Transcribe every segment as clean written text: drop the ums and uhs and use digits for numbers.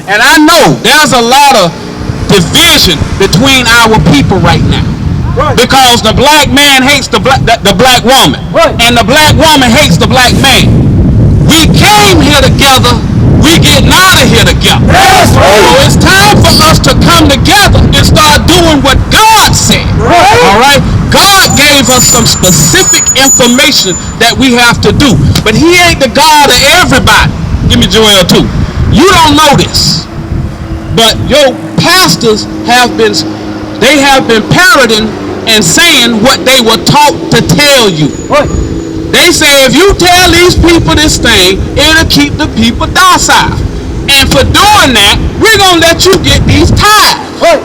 And I know there's a lot of division between our people right now. Right. Because the black man hates the black woman. Right. And the black woman hates the black man. We came here together. We getting out of here together. Yes, right. So it's time for us to come together and start doing what God said. Right. All right? God gave us some specific information that we have to do. But he ain't the God of everybody. Give me Joel 2. You don't know this. But your pastors have been parroting and saying what they were taught to tell you. Right. They say if you tell these people this thing, it'll keep the people docile. And for doing that, we're going to let you get these tithes. Right.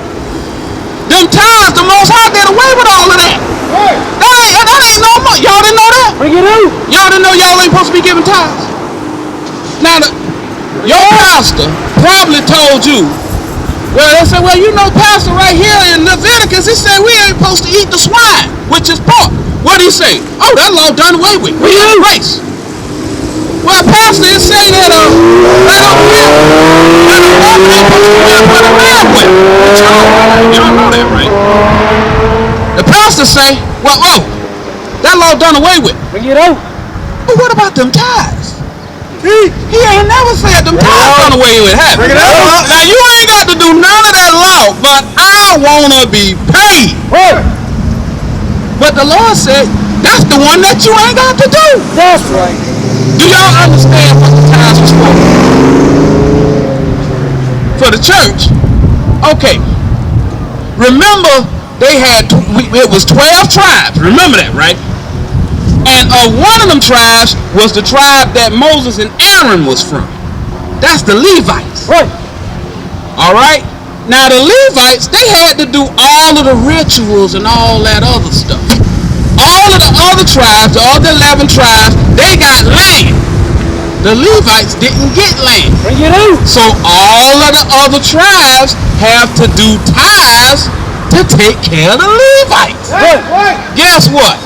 Them tithes, the Most High did away with all of that. Right. That ain't no more. Y'all didn't know that? Bring it out. Y'all didn't know y'all ain't supposed to be giving tithes. Now, your pastor probably told you, well, they said, well, you know, pastor right here in Leviticus, he said we ain't supposed to eat the swine, which is pork. What did he say? Oh, that law done away with. We in grace. Well, pastor is saying that that y'all know that, right? The pastor say, well, that law done away with. Bring it out. But what about them tithes? He ain't never said them tithes done away with. Bring it out. Now you ain't got to do none of that law, but I wanna be paid. Right. But the Lord said, that's the one that you ain't got to do. That's right. Do y'all understand what the tithes was for? For the church? Okay. Remember, it was 12 tribes. Remember that, right? And one of them tribes was the tribe that Moses and Aaron was from. That's the Levites. Right. All right? Now the Levites, they had to do all of the rituals and all that other stuff. All of the other tribes, all the 11 tribes, they got land. The Levites didn't get land. Bring it out. So all of the other tribes have to do tithes to take care of the Levites. Right. Right. Guess what?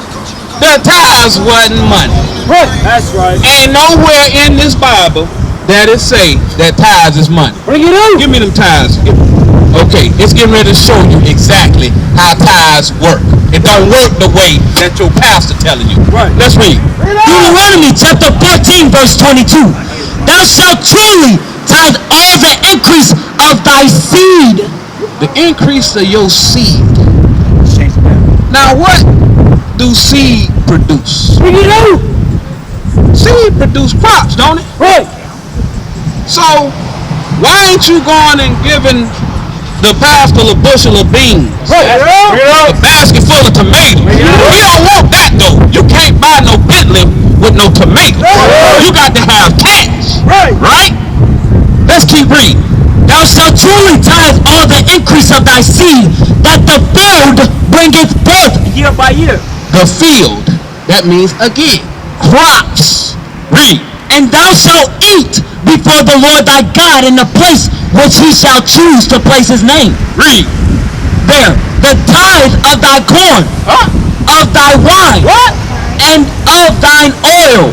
The tithes wasn't money. Right. That's right. Ain't nowhere in this Bible that it say that tithes is money. Bring it out. Give me them tithes. Okay, it's getting ready to show you exactly how tithes work. It don't work the way that your pastor telling you. Right. Let's read. Deuteronomy chapter 14 verse 22. Thou shalt truly tithe all the increase of thy seed. The increase of your seed. Now what do seed produce? Bring it out. Seed produce crops, don't it? Right. So why ain't you going and giving the pastor a bushel of beans? Right. A basket full of tomatoes. We don't want that though. You can't buy no Bentley with no tomatoes. Right. You got to have cash. Right. Right? Let's keep reading. Thou shalt truly tithe all the increase of thy seed, that the field bringeth forth year by year. The field, that means again, crops. Read. And thou shalt eat before the Lord thy God in the place which he shall choose to place his name. Read. There, the tithe of thy corn, of thy wine, and of thine oil,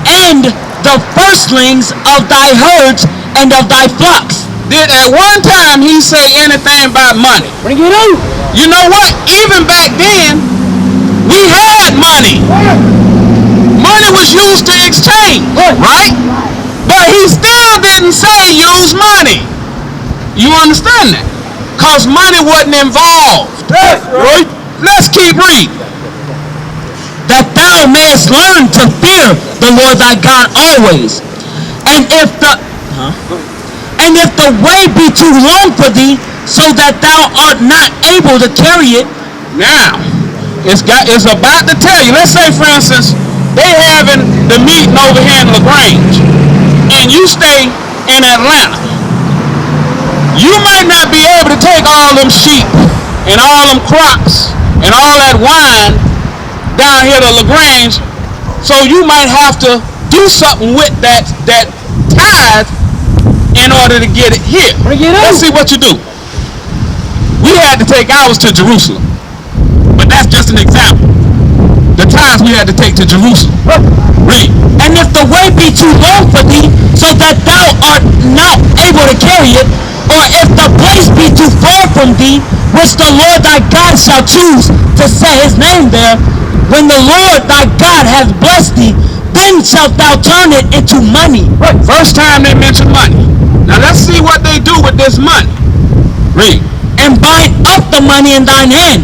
and the firstlings of thy herds and of thy flocks. Did at one time he say anything about money? Bring it out. You know what? Even back then, we had money. Money was used to exchange, right? But he still didn't say use money. You understand that? Because money wasn't involved. Right? Let's keep reading. That thou mayest learn to fear the Lord thy God always. And if the way be too long for thee, so that thou art not able to carry it. Now, it's about to tell you. Let's say, for instance, they having the meeting over here in LaGrange, and you stay in Atlanta. You might not be able to take all them sheep and all them crops and all that wine down here to LaGrange, so you might have to do something with that tithe in order to get it here. Let's see what you do. We had to take ours to Jerusalem, but that's just an example. The tithes we had to take to Jerusalem. Read. And if the way be too long for thee, so that thou art not able to carry it, or if the place be too far from thee, which the Lord thy God shall choose to set his name there, when the Lord thy God hath blessed thee, then shalt thou turn it into money. First time they mention money. Now let's see what they do with this money. Read. And bind up the money in thine hand,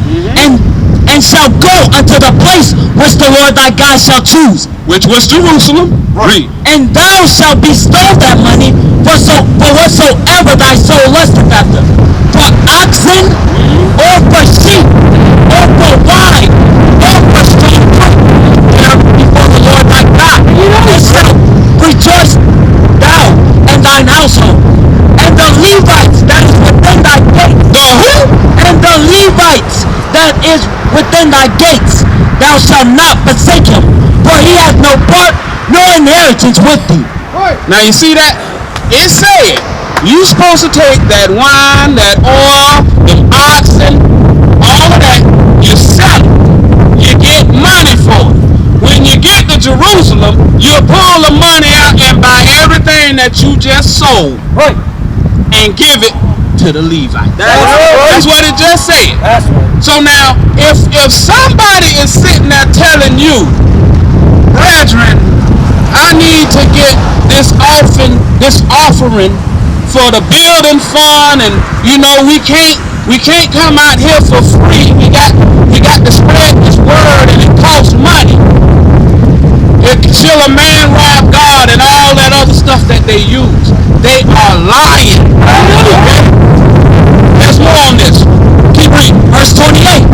and shall go unto the place which the Lord thy God shall choose. Which was Jerusalem. Read. And thou shalt bestow that money for whatsoever thy soul lusteth after, for oxen, or for sheep, or for wine, or for strong drink, before the Lord thy God. And shalt rejoice thou and thine household, and the Levites that is within thy gates. The who? And the Levites that is within thy gates, thou shalt not forsake him, for he hath no part nor inheritance with thee. Now you see that? It said you supposed to take that wine, that oil, them oxen, all of that, you sell it. You get money for it. When you get to Jerusalem, you pull the money out and buy everything that you just sold and give it to the Levite. That's what it just said. So now, if somebody is sitting there telling you, brethren, I need to get this offering for the building fund, and you know we can't come out here for free. We got to spread this word, and it costs money. Shall a man rob God and all that other stuff that they use? They are lying. There's more on this. Keep reading. Verse 28.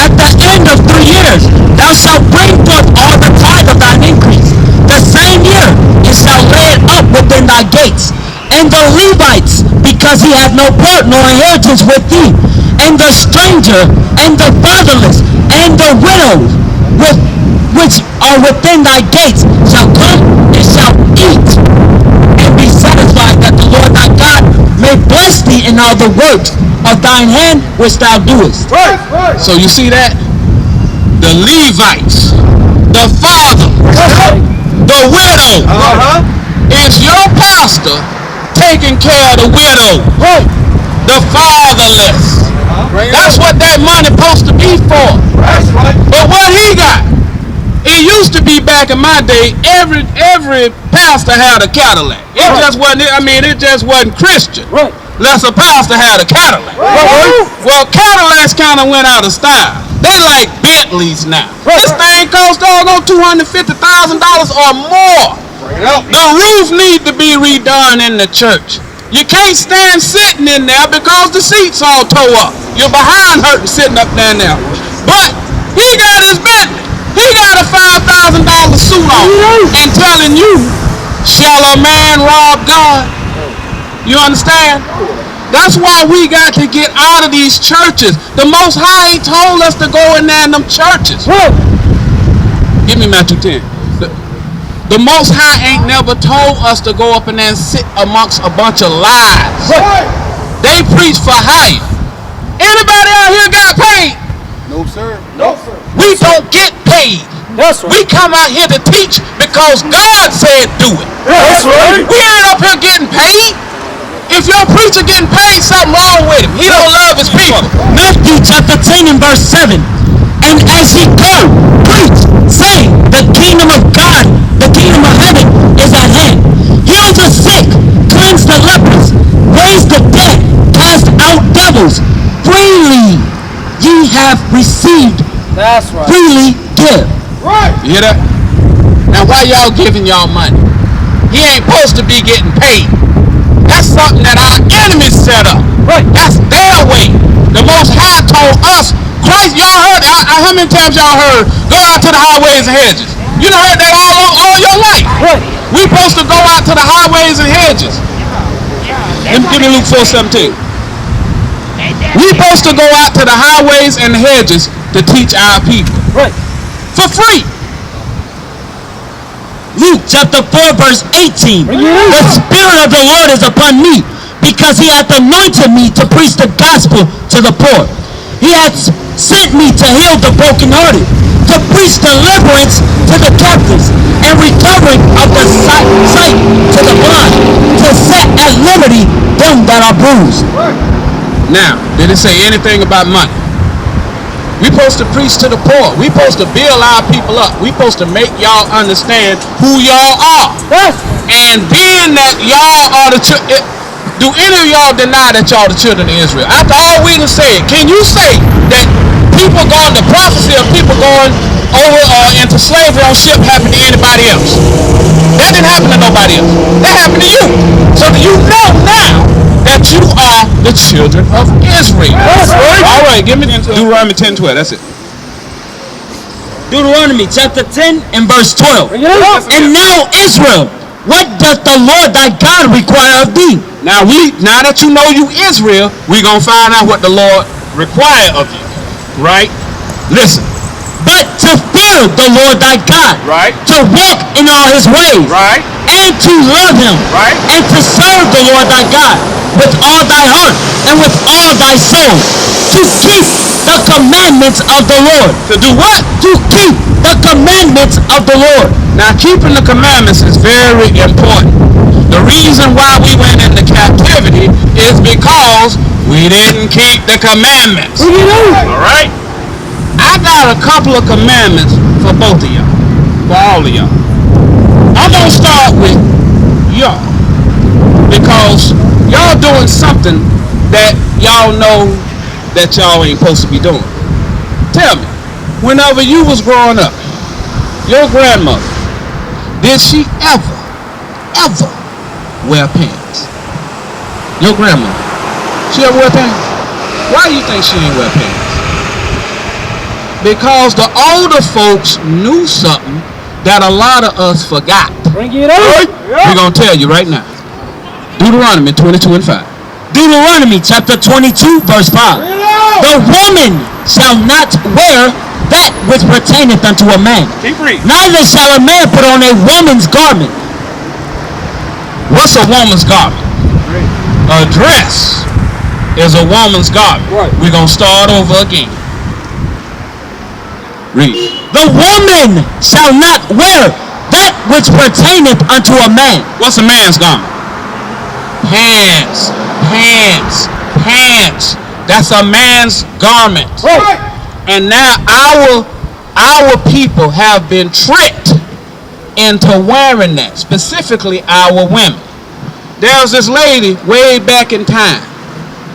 At the end of 3 years, thou shalt bring forth all the tithe of thine increase. The same year it shall lay it up within thy gates. And the Levites, because he hath no part nor inheritance with thee, and the stranger, and the fatherless, and the widows, which are within thy gates, shall come and shall eat, and be satisfied, that the Lord thy God may bless thee in all the works of thine hand which thou doest. So you see that? The Levites, the father, the widow. It's your pastor taking care of the widow, the fatherless. That's what that money supposed to be for. But what he got? It used to be back in my day, every pastor had a Cadillac. It just wasn't Christian. Unless a pastor had a Cadillac. Well, Cadillacs kind of went out of style. They like Bentleys now. This thing costs $250,000 or more. The roof need to be redone in the church. You can't stand sitting in there because the seats all tore up. Your behind hurting sitting up there now. But he got his Bentley. He got a $5,000 suit on and telling you, shall a man rob God? You understand? That's why we got to get out of these churches. The Most High ain't told us to go in there in them churches. Give me Matthew 10. The Most High ain't never told us to go up in there and sit amongst a bunch of lies. They preach for hire. Anybody out here got paid? No, sir. We don't get paid. We come out here to teach because God said do it. We ain't up here getting paid. If your preacher getting paid, something wrong with him. He don't love his people. Matthew chapter 10 and verse 7. And as ye go, preach, saying, the kingdom of God, the kingdom of heaven is at hand. Heal the sick, cleanse the lepers, raise the dead, cast out devils. Freely ye have received, freely give. You hear that? Now why y'all giving y'all money? He ain't supposed to be getting paid. That's something that our enemies set up. That's their way. The Most High told us, Christ, y'all heard, how many times y'all heard, go out to the highways and hedges? You done heard that all your life. We supposed to go out to the highways and hedges. Give me Luke 4:17. We supposed to go out to the highways and hedges to teach our people. For free. Luke chapter 4 verse 18. The Spirit of the Lord is upon me, because he hath anointed me to preach the gospel to the poor. He hath sent me to heal the brokenhearted, to to preach deliverance to the captives and recovering of the sight to the blind, to set at liberty them that are bruised. Now, did it say anything about money? We supposed to preach to the poor. We supposed to build our people up. We supposed to make y'all understand who y'all are. And being that y'all are the children, do any of y'all deny that y'all the children of Israel? After all we done said, can you say that people going, the prophecy of people going over into slavery on ship happened to anybody else? That didn't happen to nobody else. That happened to you. So do you know now that you are the children of Israel? All right, give me Deuteronomy 10:12. That's it. Deuteronomy chapter 10 and verse 12. And now Israel, what doth the Lord thy God require of thee? Now that you know you Israel, we're going to find out what the Lord require of you. Right? Listen. But to fear the Lord thy God. Right. To walk in all his ways. Right. And to love him. Right. And to serve the Lord thy God with all thy heart and with all thy soul. To keep the commandments of the Lord. To do what? To keep the commandments of the Lord. Now keeping the commandments is very important. The reason why we went into captivity is because we didn't keep the commandments. All right? I got a couple of commandments for both of y'all. For all of y'all. I'm going to start with y'all. Because y'all doing something that y'all know that y'all ain't supposed to be doing. Tell me, whenever you was growing up, your grandmother, did she ever wear pants? Your grandmother, she ever wear pants? Why do you think she ain't wear pants? Because the older folks knew something that a lot of us forgot. Bring it up. We're going to tell you right now. Deuteronomy 22 and 5. Deuteronomy chapter 22 verse 5. The woman shall not wear that which pertaineth unto a man. Keep reading. Neither shall a man put on a woman's garment. What's a woman's garment? A dress is a woman's garment. Right. We're going to start over again. Read. The woman shall not wear that which pertaineth unto a man. What's a man's garment? Pants. That's a man's garment. Right. And now our people have been tricked into wearing that, specifically our women. There was this lady way back in time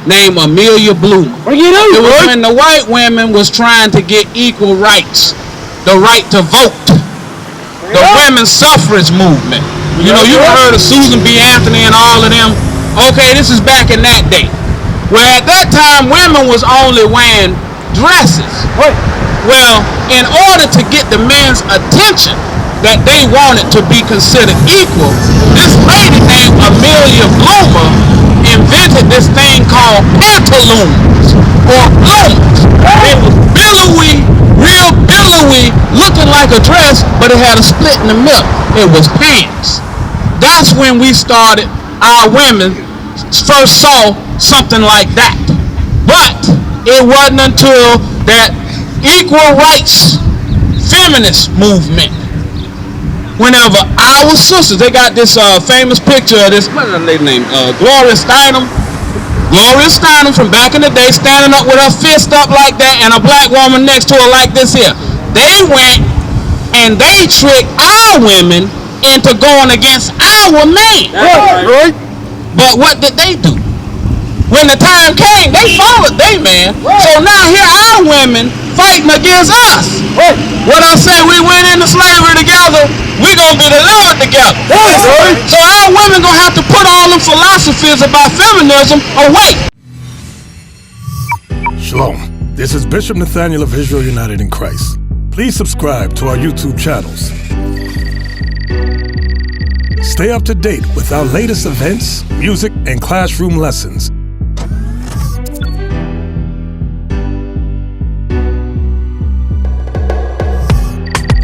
named Amelia Bloomer. It was when the white women was trying to get equal rights, the right to vote, the women's suffrage movement. You know, you heard of Susan B. Anthony and all of them. Okay, this is back in that day. Where at that time, women was only wearing dresses. Well, in order to get the men's attention that they wanted to be considered equal, this lady named Amelia Bloomer invented this thing called pantaloons or bloomers. It was billowy, real billowy, looking like a dress, but it had a split in the middle. It was pants. That's when we started, our women first saw something like that. But it wasn't until that equal rights feminist movement, whenever our sisters, they got this famous picture of this, what's that lady name? Gloria Steinem from back in the day, standing up with her fist up like that and a black woman next to her like this here. They went and they tricked our women into going against our men. Right. But what did they do? When the time came, they followed their man. So now here our women fighting against us. What I say, we went into slavery together, we gonna be the Lord together. So our women gonna have to put all them philosophies about feminism away. Shalom. This is Bishop Nathaniel of Israel United in Christ. Please subscribe to our YouTube channels. Stay up to date with our latest events, music, and classroom lessons.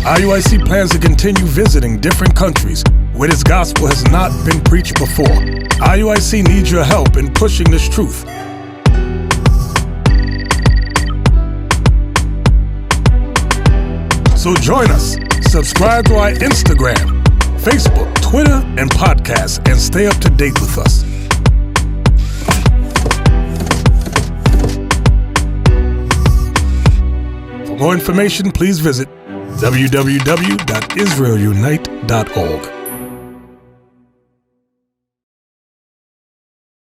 IUIC plans to continue visiting different countries where this gospel has not been preached before. IUIC needs your help in pushing this truth. So join us. Subscribe to our Instagram, Facebook, Twitter, and podcasts, and stay up to date with us. For more information, please visit www.israelunite.org.